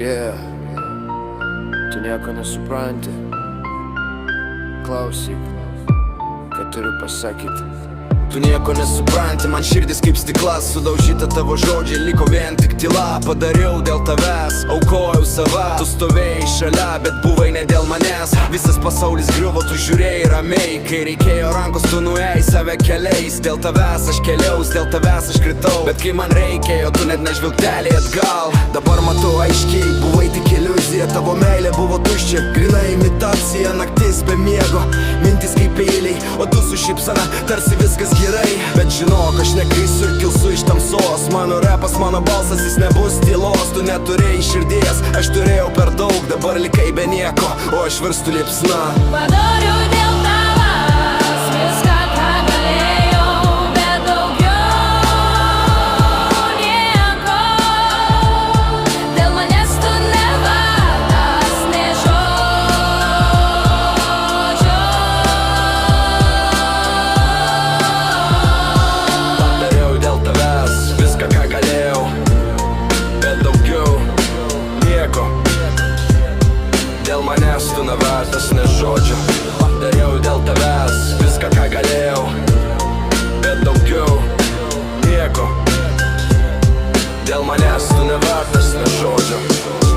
Yeah, tu nieko nesupranti. Klausyk, ką turiu pasakyti. Tu nieko nesupranti, man širdis kaip stiklas sudaužyta, tavo žodžiai liko vien tik tyla. Padariau dėl tavęs, aukojau save. Tu stovėjai šalia, bet buvai ne dėl manęs. Visas pasaulis griuvo, tu žiūrėjai ramiai. Kai reikėjo rankos, tu nuėjai save keliais. Dėl tavęs aš keliaus, dėl tavęs aš kritau. Bet kai man reikėjo, tu net nežvilgtelėjai atgal. Dabar matau aiškiai, buvai tik iliuzija. Tavo meilė buvo tuščia, grina imitacija. Naktis be miego, mintis kaip peiliai, o tu su šypsena, tarsi viskas gerai. Bet žinok, aš nekrisiu ir kilsiu iš tamsos. Mano repas, mano balsas, jis nebus tylos. Tu neturėjai širdies, aš turėjau per daug. Dabar likai be nieko, o aš virstu liepsna. Padariau dėl tavęs viską, ką galėjau, bet daugiau nieko. Dėl manęs tu nevertas nė žodžio. Padariau dėl tavęs viską, ką galėjau, bet daugiau nieko. Dėl manęs tu nevertas nė žodžio. Padariau dėl tavęs viską, ką galėjau, bet daugiau nieko. Dėl manęs tu nevertas nė žodžio.